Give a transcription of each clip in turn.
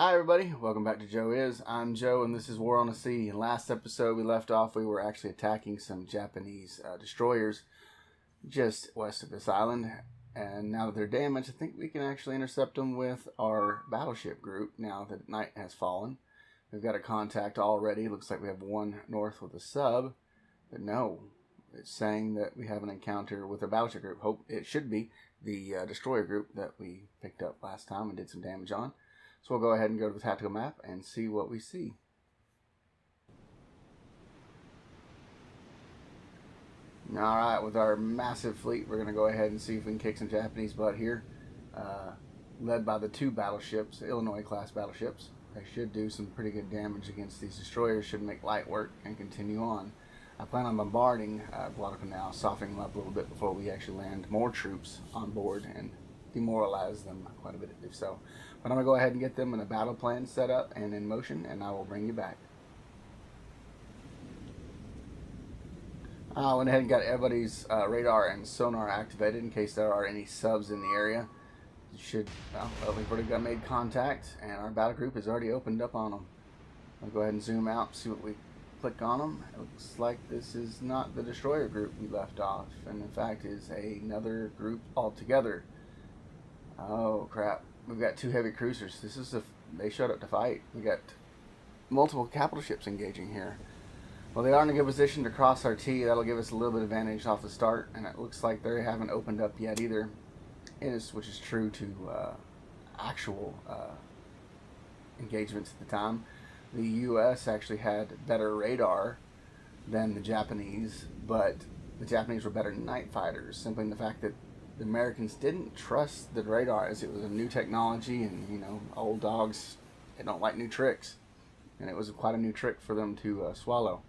Hi everybody, welcome back to Joe Is. I'm Joe and this is War on the Sea. In last episode we left off, we were actually attacking some Japanese destroyers just west of this island. And now that they're damaged, I think we can actually intercept them with our battleship group now that night has fallen. We've got a contact already. Looks like we have one north with a sub. But no, it's saying that we have an encounter with a battleship group. Hope it should be the destroyer group that we picked up last time and did some damage on. So we'll go ahead and go to the tactical map and see what we see. Alright, with our massive fleet, we're going to go ahead and see if we can kick some Japanese butt here. Led by the two battleships, Illinois-class battleships. They should do some pretty good damage against these destroyers, should make light work and continue on. I plan on bombarding Guadalcanal, softening them up a little bit before we actually land more troops on board and demoralize them quite a bit if so. But I'm going to go ahead and get them in a battle plan set up and in motion, and I will bring you back. I went ahead and got everybody's radar and sonar activated in case there are any subs in the area. We've already made contact, and our battle group has already opened up on them. I'll go ahead and zoom out, see what we click on them. It looks like this is not the destroyer group we left off, and in fact is another group altogether. Oh crap. We've got two heavy cruisers. They showed up to fight. We got multiple capital ships engaging here. Well, they are in a good position to cross our T. That'll give us a little bit of advantage off the start, and it looks like they haven't opened up yet either, which is true to actual engagements at the time. The U.S. actually had better radar than the Japanese, but the Japanese were better night fighters, simply in the fact that the Americans didn't trust the radar as it was a new technology, and old dogs, they don't like new tricks, and it was quite a new trick for them to swallow.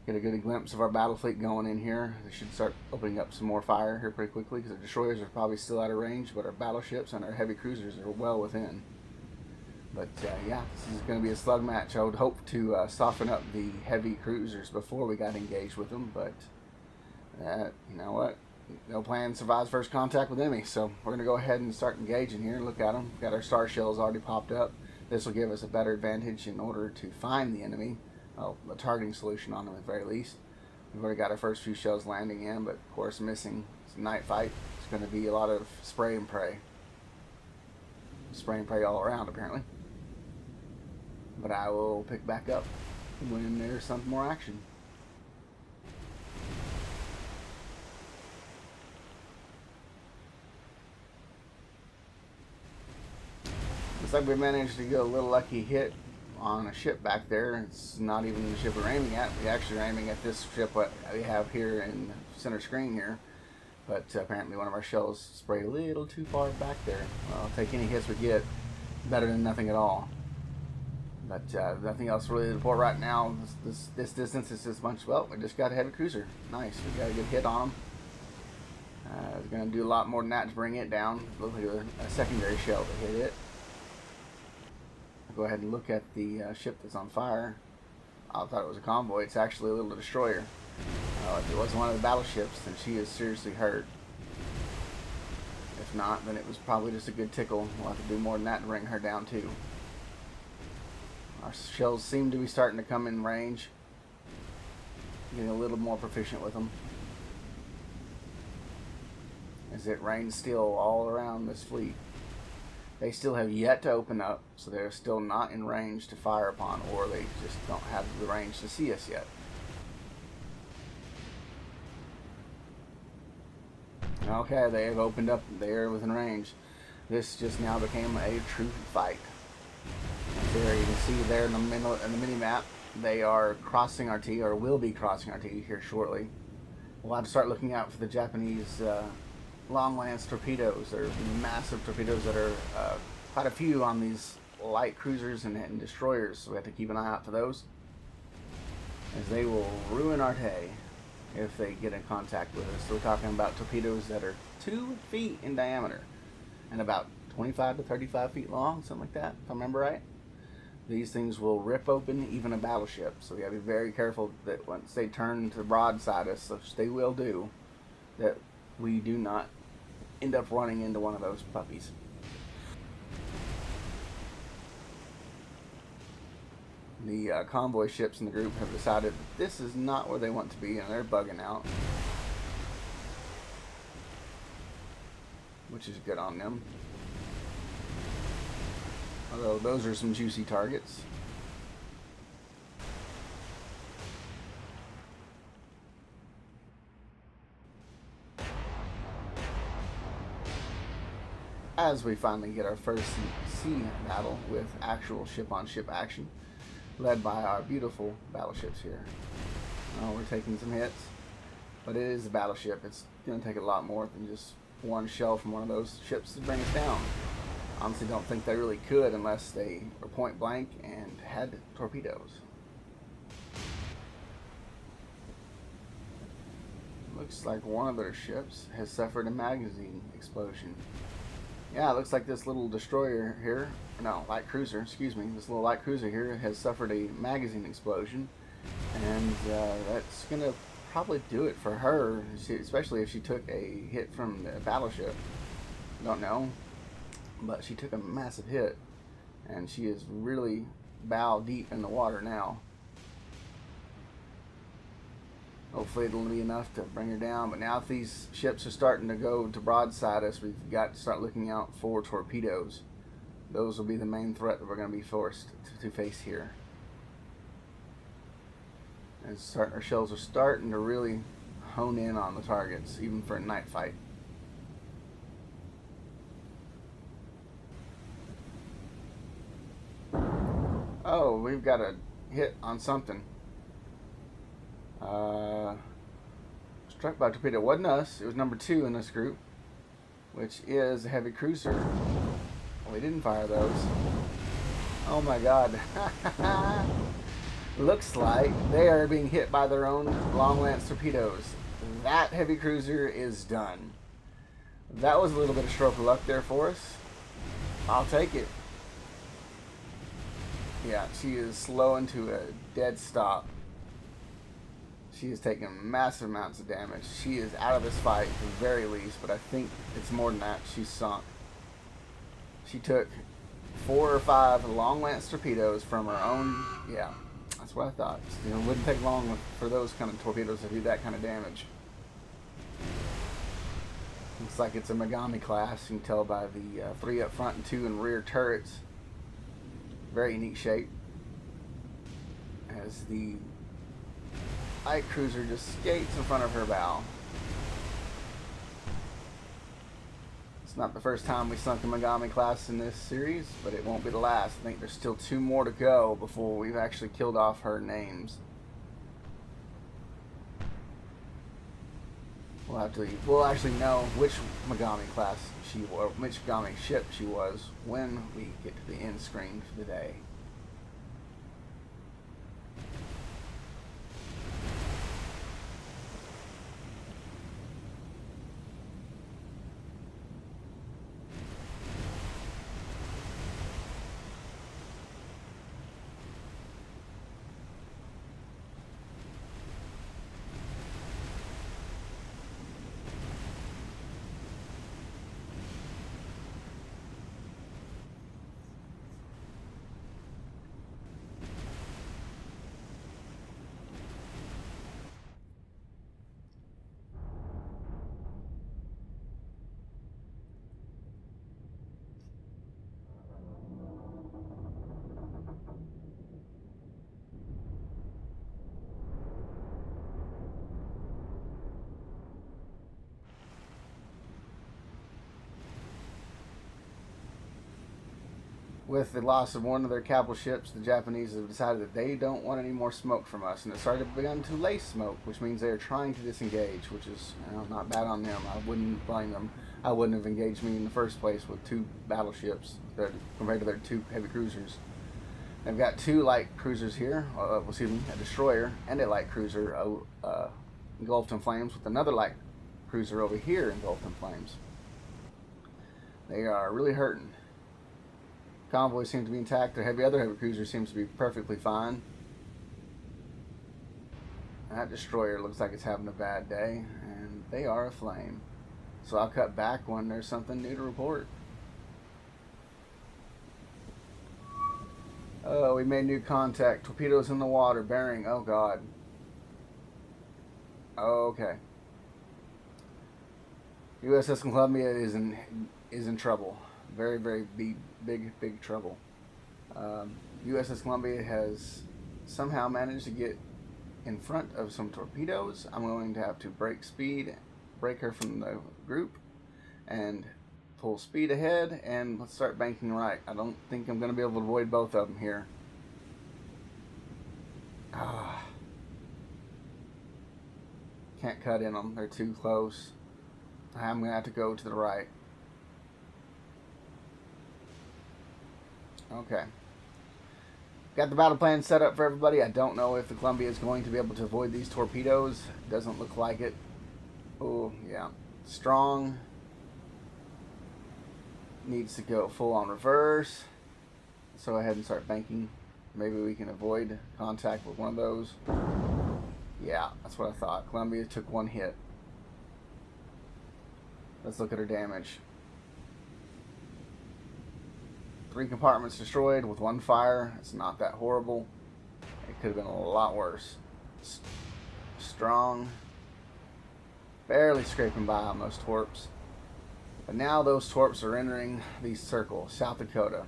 Get a good glimpse of our battle fleet going in here. They should start opening up some more fire here pretty quickly because the destroyers are probably still out of range, but our battleships and our heavy cruisers are well within. But yeah, this is going to be a slug match. I would hope to soften up the heavy cruisers before we got engaged with them, but you know what? No plan survives first contact with enemy, so we're going to go ahead and start engaging here. Look at them. We've got our star shells already popped up. This will give us a better advantage in order to find the enemy. Well, a targeting solution on them at the very least. We've already got our first few shells landing in, but of course missing. It's a night fight. It's going to be a lot of spray and pray. Spray and pray all around apparently. But I will pick back up when there's some more action. Looks like we managed to get a little lucky hit on a ship back there. It's not even the ship we're aiming at. We actually are aiming at this ship what we have here in the center screen here. But apparently one of our shells sprayed a little too far back there. Well, I'll take any hits we get. Better than nothing at all. But nothing else really to report right now. This distance is just much. Well, we just got a heavy cruiser. Nice. We got a good hit on them. It's going to do a lot more than that to bring it down. Looks like a secondary shell to hit it. I'll go ahead and look at the ship that's on fire. I thought it was a convoy. It's actually a little destroyer. If it was one of the battleships, then she is seriously hurt. If not, then it was probably just a good tickle. We'll have to do more than that to bring her down too. Our shells seem to be starting to come in range. Getting a little more proficient with them. As it rains steel all around this fleet. They still have yet to open up, so they're still not in range to fire upon, or they just don't have the range to see us yet. Okay, they have opened up. They are within range. This just now became a true fight. There you can see there in the mini map, they are crossing our T, or will be crossing our T here shortly. We'll have to start looking out for the Japanese long lance torpedoes. They're massive torpedoes that are quite a few on these light cruisers and destroyers, so we have to keep an eye out for those, as they will ruin our day if they get in contact with us. So we're talking about torpedoes that are 2 feet in diameter and about 25 to 35 feet long, something like that, if I remember right. These things will rip open even a battleship, so we have to be very careful that once they turn to broadside us, which they will do, that we do not end up running into one of those puppies. The convoy ships in the group have decided that this is not where they want to be, and they're bugging out, which is good on them. Although those are some juicy targets. As we finally get our first sea battle with actual ship-on-ship action, led by our beautiful battleships here. Oh, we're taking some hits, but it is a battleship. It's going to take a lot more than just one shell from one of those ships to bring us down. Honestly, don't think they really could unless they were point blank and had torpedoes. Looks like one of their ships has suffered a magazine explosion. Yeah, it looks like this little destroyer here, no, light cruiser, excuse me, this little light cruiser here has suffered a magazine explosion, and that's going to probably do it for her, especially if she took a hit from the battleship. Don't know, but she took a massive hit, and she is really bow deep in the water now. Hopefully it'll be enough to bring her down, but now if these ships are starting to go to broadside us, we've got to start looking out for torpedoes. Those will be the main threat that we're going to be forced to face here. And our shells are starting to really hone in on the targets, even for a night fight. Oh, we've got a hit on something. Struck by a torpedo. It wasn't us. It was number 2 in this group, which is a heavy cruiser. Well, we didn't fire those. Oh my god. Looks like they are being hit by their own long lance torpedoes. That heavy cruiser is done. That was a little bit of stroke of luck there for us. I'll take it. Yeah, she is slowing to a dead stop. She is taking massive amounts of damage. She is out of this fight at the very least, but I think it's more than that. She's sunk. She took 4 or 5 long lance torpedoes from her own. Yeah, that's what I thought. You know, it wouldn't take long for those kind of torpedoes to do that kind of damage. Looks like it's a Megami class. You can tell by the 3 up front and 2 in rear turrets. Very unique shape. As the light cruiser just skates in front of her bow. It's not the first time we sunk a Megami class in this series, but it won't be the last. I think there's still 2 more to go before we've actually killed off her names. We'll actually know which Megami class she was, which Megami ship she was, when we get to the end screen for the day. With the loss of one of their capital ships, the Japanese have decided that they don't want any more smoke from us, and it begun to lay smoke, which means they are trying to disengage, which is, you know, not bad on them. I wouldn't blame them. I wouldn't have engaged me in the first place with 2 battleships compared to their 2 heavy cruisers. They've got 2 light cruisers here, excuse me, a destroyer and a light cruiser engulfed in flames, with another light cruiser over here engulfed in flames. They are really hurting. Convoys seem to be intact. Their other heavy cruiser seems to be perfectly fine. That destroyer looks like it's having a bad day, and they are aflame. So I'll cut back when there's something new to report. Oh, we made new contact. Torpedoes in the water. Bearing. Oh, God. Okay. USS Columbia is in trouble. Very, very big trouble. USS Columbia has somehow managed to get in front of some torpedoes. I'm going to have to break her from the group, and full speed ahead, and let's start banking right. I don't think I'm going to be able to avoid both of them here. Can't cut in them. They're too close. I'm going to have to go to the right. Okay. Got the battle plan set up for everybody. I don't know if the Columbia is going to be able to avoid these torpedoes. Doesn't look like it. Oh, yeah. Strong. Needs to go full on reverse. Let's go ahead and start banking. Maybe we can avoid contact with one of those. Yeah, that's what I thought. Columbia took one hit. Let's look at her damage. 3 compartments destroyed with 1 fire. It's not that horrible. It could have been a lot worse. Strong. Barely scraping by on those torps. But now those torps are entering the circle. South Dakota.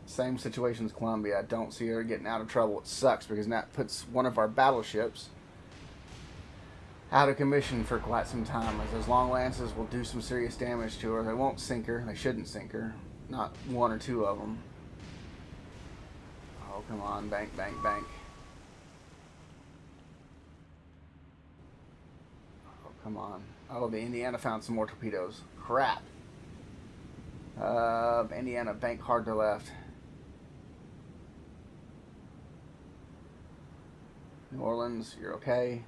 Same situation as Columbia. I don't see her getting out of trouble. It sucks because that puts one of our battleships out of commission for quite some time, as those long lances will do some serious damage to her. They won't sink her. They shouldn't sink her. Not 1 or 2 of them. Oh, come on. Bank, bank, bank. Oh, come on. Oh, the Indiana found some more torpedoes. Crap. Indiana, bank hard to left. New Orleans, you're okay.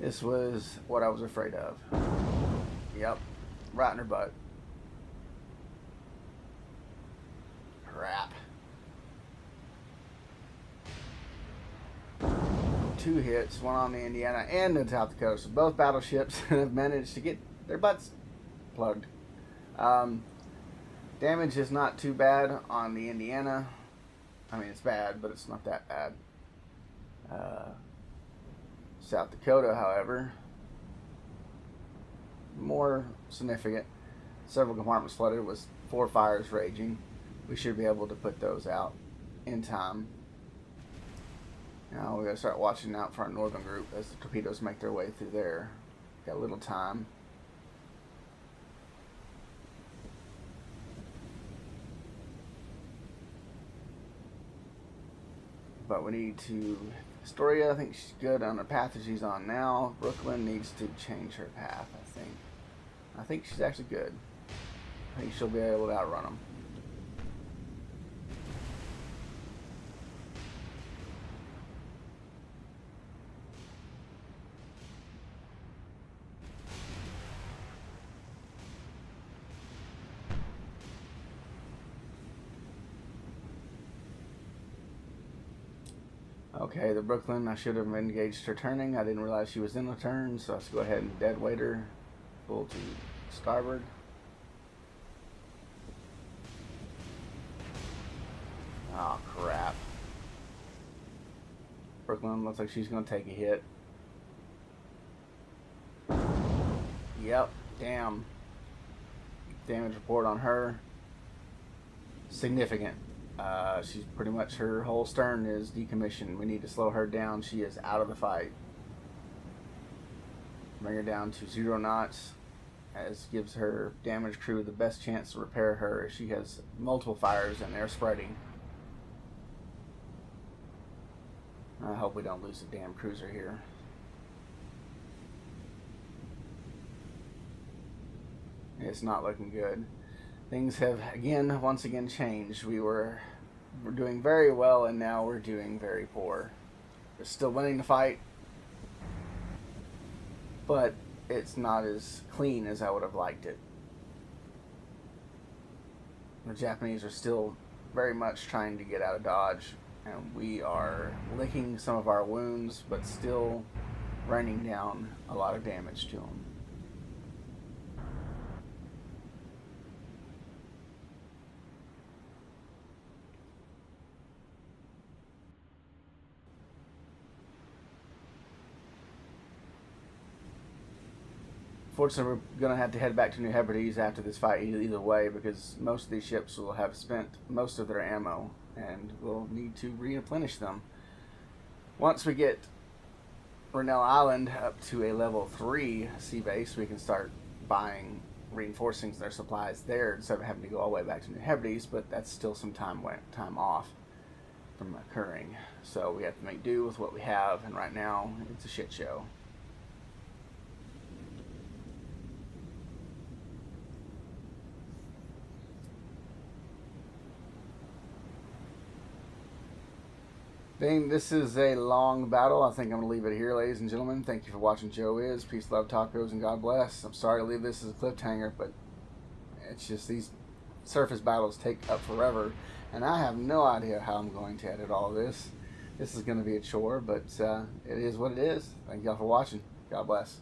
This was what I was afraid of. Yep. Right in her butt. Crap. 2 hits, 1 on the Indiana and the South Dakota. So both battleships have managed to get their butts plugged. Damage is not too bad on the Indiana. I mean, it's bad, but it's not that bad. South Dakota, however, more significant. Several compartments flooded with 4 fires raging. We should be able to put those out in time. Now we gotta start watching out for our northern group as the torpedoes make their way through there. Got a little time. But we need to... Astoria, I think she's good on the path that she's on now. Brooklyn needs to change her path, I think. I think she's actually good. I think she'll be able to outrun them. Okay, the Brooklyn, I should have engaged her turning. I didn't realize she was in the turn, so let's go ahead and dead weight her. Full to starboard. Oh, crap. Brooklyn looks like she's going to take a hit. Yep, damn. Damage report on her. Significant. She's pretty much, her whole stern is decommissioned. We need to slow her down. She is out of the fight. Bring her down to 0 knots, as gives her damaged crew the best chance to repair her. She has multiple fires and they're spreading. I hope we don't lose the damn cruiser here. It's not looking good. Things have once again changed. We're doing very well, and now we're doing very poor. We're still winning the fight, but it's not as clean as I would have liked it. The Japanese are still very much trying to get out of Dodge, and we are licking some of our wounds, but still raining down a lot of damage to them. Fortunately, we're going to have to head back to New Hebrides after this fight either way, because most of these ships will have spent most of their ammo and we'll need to replenish them. Once we get Rennell Island up to a level 3 sea base, we can start buying reinforcing their supplies there instead of having to go all the way back to New Hebrides, but that's still some time off from occurring. So we have to make do with what we have, and right now it's a shit show. Being this is a long battle, I think I'm going to leave it here, ladies and gentlemen. Thank you for watching Joe Is. Peace, love, tacos, and God bless. I'm sorry to leave this as a cliffhanger, but it's just these surface battles take up forever, and I have no idea how I'm going to edit all of this. This is going to be a chore, but it is what it is. Thank y'all for watching. God bless.